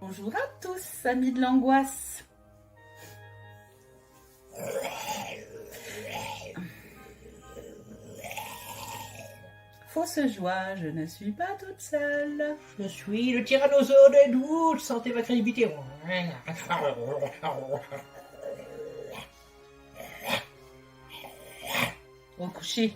Bonjour à tous, amis de l'angoisse. Fausse joie, je ne suis pas toute seule. Je suis le tyrannosaure d'Edwood, sentez ma crédibilité. Au coucher.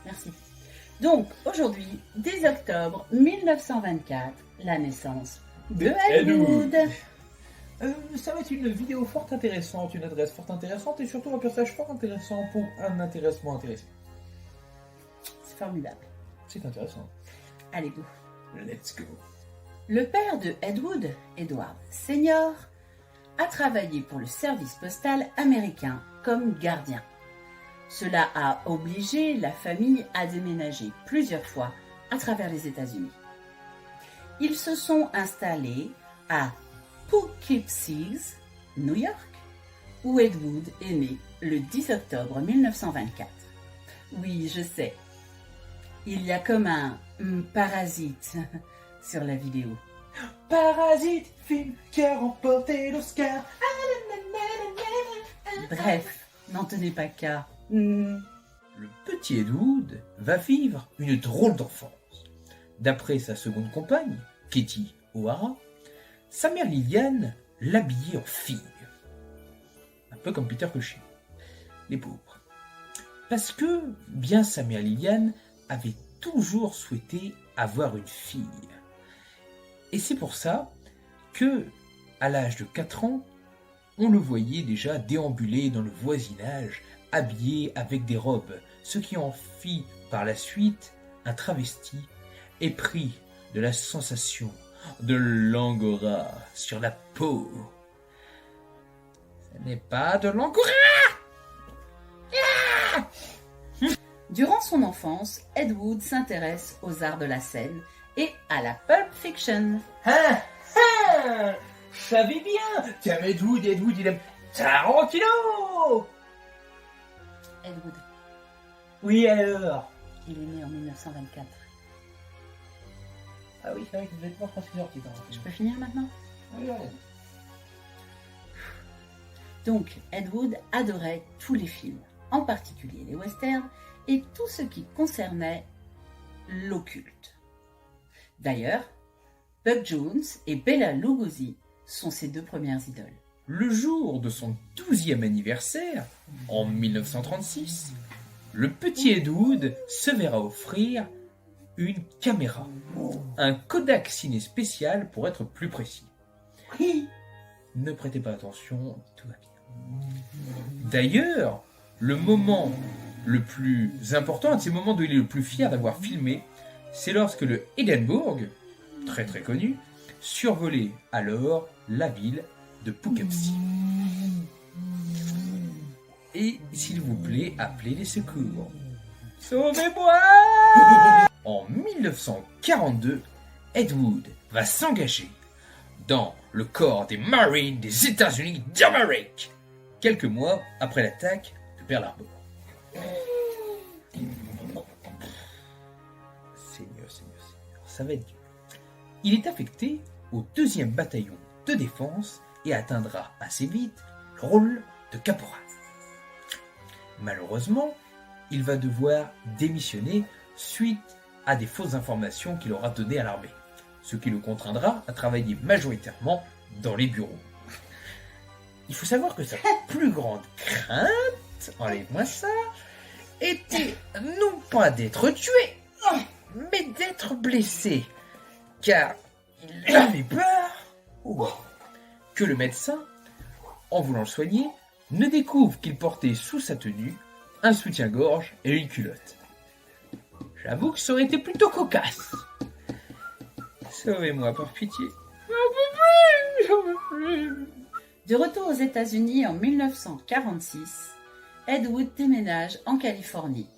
Merci. Donc, aujourd'hui, 10 octobre 1924, la naissance de Ed Wood. Ça va être une vidéo fort intéressante, une adresse fort intéressante et surtout un personnage fort intéressant pour un intéressement intéressant. C'est formidable. C'est intéressant. Allez, go. Let's go. Le père de Ed Wood, Edward Senior, a travaillé pour le service postal américain comme gardien. Cela a obligé la famille à déménager plusieurs fois à travers les États-Unis. Ils se sont installés à Poughkeepsie, New York, où Ed Wood est né le 10 octobre 1924. Oui, je sais, il y a comme un parasite sur la vidéo. Parasite, film qui a remporté l'Oscar. Bref, n'en tenez pas qu'à. Le petit Ed Wood va vivre une drôle d'enfance. D'après sa seconde compagne, Katie O'Hara, sa mère Liliane l'habillait en fille. Un peu comme Peter Cushing. Les pauvres. Parce que, bien sa mère Liliane avait toujours souhaité avoir une fille. Et c'est pour ça que, à l'âge de 4 ans, on le voyait déjà déambuler dans le voisinage, habillé avec des robes, ce qui en fit par la suite un travesti épris de la sensation de l'angora sur la peau. Ce n'est pas de l'angora! Durant son enfance, Ed Wood s'intéresse aux arts de la scène et à la pulp fiction. Ah, ah, je savais bien! Tiens, Ed Wood, il aime Tarantino! Ed Wood, Oui, alors? il est né en 1924. Ah oui, c'est vrai que vous êtes mort quand c'est sorti. Je peux finir maintenant? Oui, allez. Donc, Ed Wood adorait tous les films, en particulier les westerns et tout ce qui concernait l'occulte. D'ailleurs, Buck Jones et Bela Lugosi sont ses deux premières idoles. Le jour de son 12e anniversaire, en 1936, le petit Ed Wood se verra offrir une caméra, un Kodak ciné spécial pour être plus précis. Oui. Ne prêtez pas attention, tout va bien. D'ailleurs, le moment le plus important, un de ces moments dont il est le plus fier d'avoir filmé, c'est lorsque le Edinburgh, très très connu, survolait alors la ville de Poughkeepsie. Et s'il vous plaît, appelez les secours. Sauvez-moi! En 1942, Ed Wood va s'engager dans le corps des Marines des États-Unis d'Amérique, quelques mois après l'attaque de Pearl Harbor. Seigneur, ça va être dur. Il est affecté au 2e bataillon de défense et atteindra assez vite le rôle de caporal. Malheureusement, il va devoir démissionner suite à des fausses informations qu'il aura données à l'armée, ce qui le contraindra à travailler majoritairement dans les bureaux. Il faut savoir que sa plus grande crainte, enlève-moi ça, était non pas d'être tué, mais d'être blessé, car il avait peur que le médecin, en voulant le soigner, ne découvre qu'il portait sous sa tenue un soutien-gorge et une culotte. J'avoue que ça aurait été plutôt cocasse. Sauvez-moi par pitié. De retour aux États-Unis en 1946, Ed Wood déménage en Californie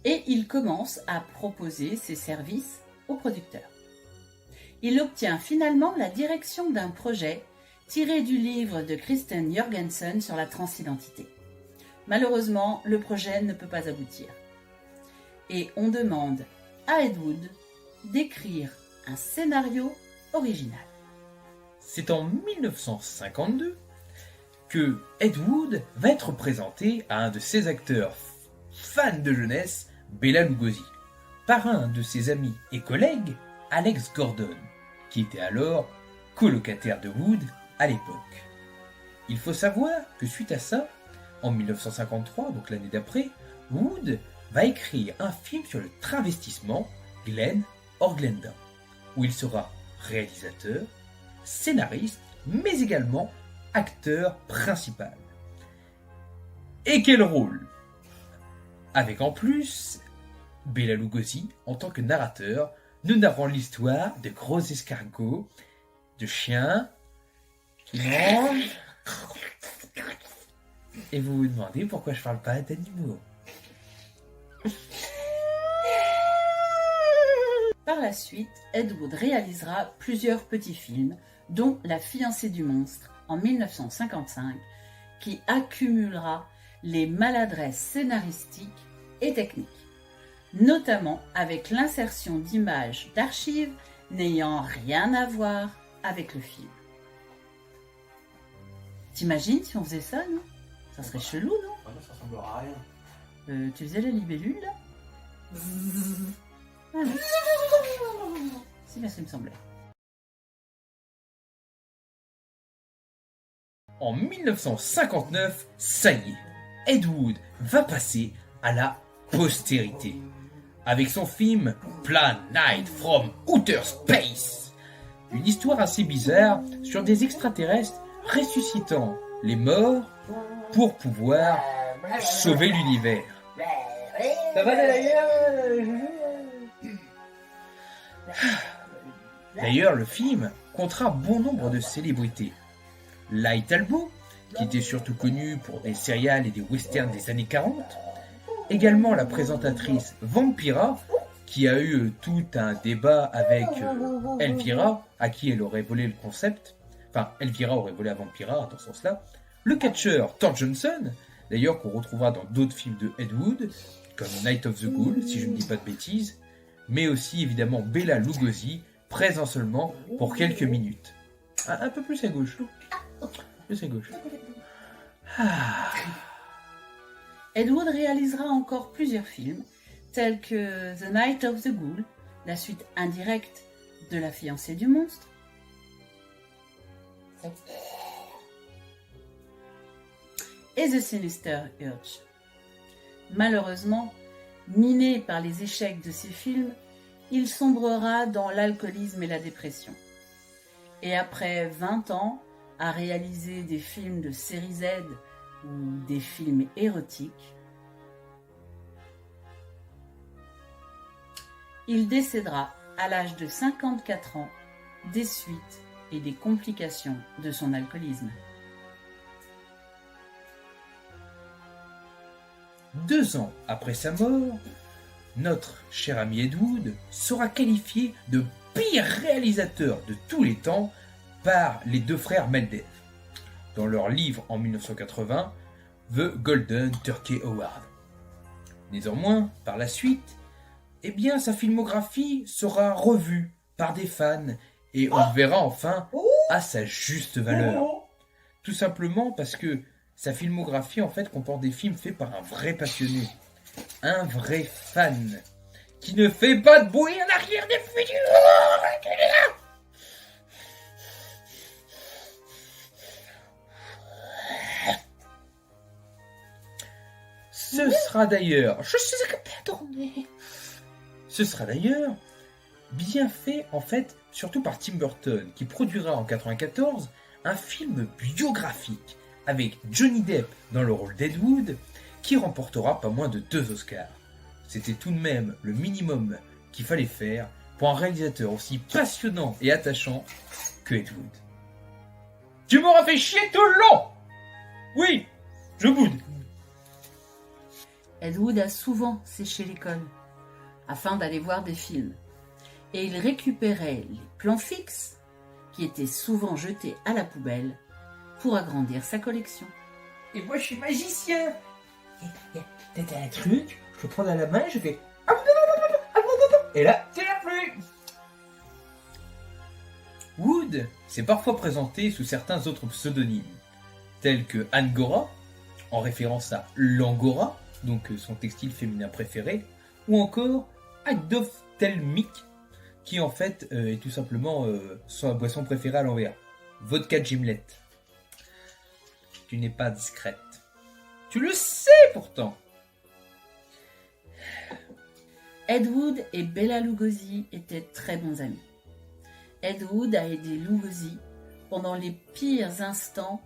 et il commence à proposer ses services aux producteurs. Il obtient finalement la direction d'un projet tiré du livre de Kristen Jorgensen sur la transidentité. Malheureusement, le projet ne peut pas aboutir. Et on demande à Ed Wood d'écrire un scénario original. c'est en 1952 que Ed Wood va être présenté à un de ses acteurs fans de jeunesse, Bela Lugosi, par un de ses amis et collègues, Alex Gordon, qui était alors colocataire de Wood à l'époque. Il faut savoir que suite à ça, en 1953, donc l'année d'après, Wood va écrire un film sur le travestissement, Glen or Glenda, où il sera réalisateur, scénariste, mais également acteur principal. Et quel rôle! Avec en plus Bela Lugosi en tant que narrateur, nous narrons l'histoire de gros escargots, de chiens qui mangent. Et vous vous demandez pourquoi je parle pas d'animaux. Par la suite, Ed Wood réalisera plusieurs petits films, dont La fiancée du monstre en 1955, qui accumulera les maladresses scénaristiques et techniques, notamment avec l'insertion d'images d'archives n'ayant rien à voir avec le film. T'imagines si on faisait ça, non? Ça serait chelou, non? Ouais, ça ressemblera à rien. Tu faisais la libellule, là? Ah oui. C'est bien ce qui me semblait. En 1959, ça y est, Ed Wood va passer à la postérité, avec son film Plan 9 from Outer Space, une histoire assez bizarre sur des extraterrestres ressuscitant les morts pour pouvoir sauver l'univers. Ça va d'ailleurs? D'ailleurs, le film comptera bon nombre de célébrités. Light Talbot, qui était surtout connue pour des serials et des westerns des années 40. Également la présentatrice Vampira, qui a eu tout un débat avec Elvira, à qui elle aurait volé le concept. Enfin, Elvira aurait volé à Vampira, dans ce sens-là. Le catcheur Thor Johnson, d'ailleurs qu'on retrouvera dans d'autres films de Ed Wood, comme Night of the Ghoul, si je ne dis pas de bêtises. Mais aussi évidemment Bela Lugosi, présent seulement pour quelques minutes. Un peu plus à gauche. Plus à gauche. Ed Wood réalisera encore plusieurs films, tels que The Night of the Ghoul, la suite indirecte de La fiancée du monstre, et The Sinister Urge. Malheureusement, miné par les échecs de ces films, il sombrera dans l'alcoolisme et la dépression. Et après 20 ans à réaliser des films de série Z ou des films érotiques, il décédera à l'âge de 54 ans des suites et des complications de son alcoolisme. 2 ans après sa mort, notre cher ami Ed Wood sera qualifié de pire réalisateur de tous les temps par les deux frères Meldev, dans leur livre en 1980, The Golden Turkey Award. Néanmoins, par la suite, eh bien, sa filmographie sera revue par des fans et on le verra enfin à sa juste valeur. Tout simplement parce que sa filmographie en fait comporte des films faits par un vrai passionné, un vrai fan, qui ne fait pas de bruit en arrière des futurs. Ce sera d'ailleurs, je suis occupé à tourner. Ce sera d'ailleurs bien fait en fait, surtout par Tim Burton, qui produira en 1994 un film biographique avec Johnny Depp dans le rôle d'Ed Wood, qui remportera pas moins de 2 Oscars. C'était tout de même le minimum qu'il fallait faire pour un réalisateur aussi passionnant et attachant que Ed Wood. Tu m'auras fait chier tout le long! Oui, je boude. Ed Wood a souvent séché l'école afin d'aller voir des films. Et il récupérait les plans fixes qui étaient souvent jetés à la poubelle pour agrandir sa collection. Et moi je suis magicien. T'as un truc, je peux prendre à la main, je fais... Et là, c'est la pluie. Wood s'est parfois présenté sous certains autres pseudonymes, tels que Angora, en référence à l'Angora, donc son textile féminin préféré, ou encore Agdoftelmik, qui en fait est tout simplement sa boisson préférée à l'envers. Vodka Gimlet. Tu n'es pas discrète. Tu le sais pourtant. Ed Wood et Bela Lugosi étaient très bons amis. Ed Wood a aidé Lugosi pendant les pires instants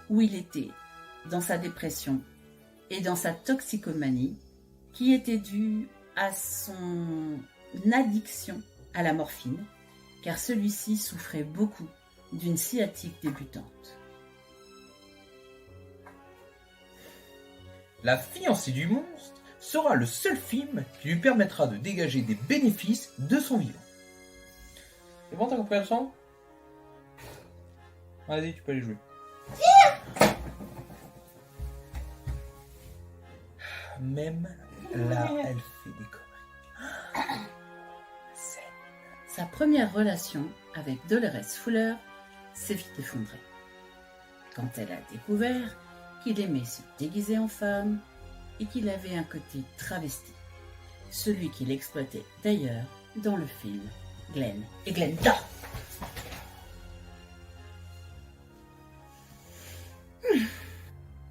où il était dans sa dépression et dans sa toxicomanie qui était due à son addiction à la morphine, car celui-ci souffrait beaucoup d'une sciatique débutante. La fiancée du monstre sera le seul film qui lui permettra de dégager des bénéfices de son vivant. C'est bon, t'as compris la leçon ? Vas-y, tu peux aller jouer. Même là, elle fait des conneries. Sa première relation avec Dolores Fuller s'est vite effondrée. Quand elle a découvert qu'il aimait se déguiser en femme et qu'il avait un côté travesti, celui qu'il exploitait d'ailleurs dans le film Glenn et Glenda.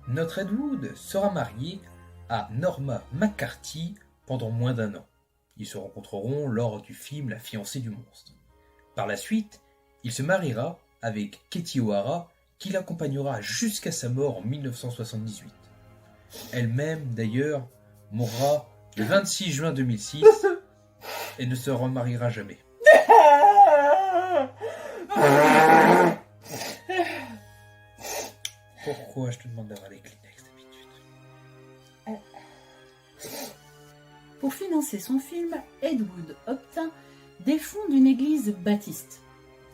Notre Ed Wood sera marié à Norma McCarthy pendant moins d'1 an. Ils se rencontreront lors du film La fiancée du monstre. Par la suite, il se mariera avec Katie O'Hara, qui l'accompagnera jusqu'à sa mort en 1978. Elle-même, d'ailleurs, mourra le 26 juin 2006 et ne se remariera jamais. Pourquoi je te demande d'avoir les Kleenex d'habitude ? Pour financer son film, Ed Wood obtint des fonds d'une église baptiste.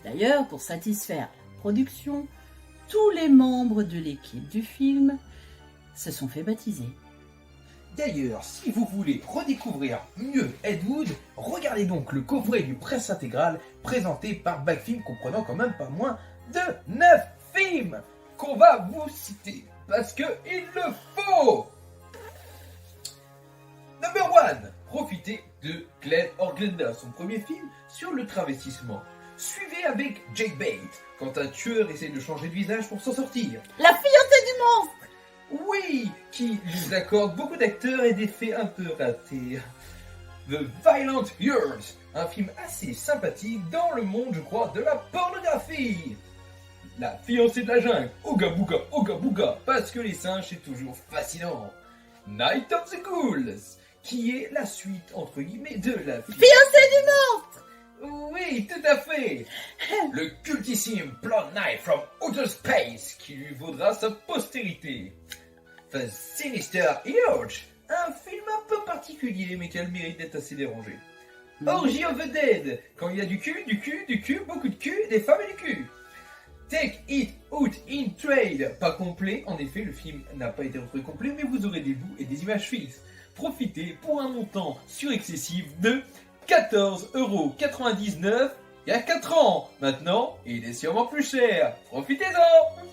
D'ailleurs, pour satisfaire la production, tous les membres de l'équipe du film se sont fait baptiser. D'ailleurs, si vous voulez redécouvrir mieux Ed Wood, regardez donc le coffret du presse intégrale présenté par Backfilm, comprenant quand même pas moins de 9 films qu'on va vous citer, parce que il le faut. Number 1, profitez de Glenn or Glenda, son premier film sur le travestissement. Suivez avec Jake Bate, quand un tueur essaie de changer de visage pour s'en sortir. La fiancée du monstre! Oui, qui nous accorde beaucoup d'acteurs et d'effets un peu ratés. The Violent Years, un film assez sympathique dans le monde, je crois, de la pornographie. La fiancée de la jungle, Oga Booga, parce que les singes c'est toujours fascinant. Night of the Ghouls, qui est la suite, entre guillemets, de la Fiancée du monstre! Oui, tout à fait. Le cultissime Blonde Knight from Outer Space, qui lui vaudra sa postérité. The Sinister Huge, un film un peu particulier, mais qui a le mérite d'être assez dérangé. Orgy of the Dead, quand il y a du cul, beaucoup de cul, des femmes et du cul. Take It Out in Trade, pas complet, en effet le film n'a pas été retrouvé complet, mais vous aurez des bouts et des images fixes. Profitez pour un montant surexcessif de 14,99€ il y a 4 ans. Maintenant, il est sûrement plus cher. Profitez-en!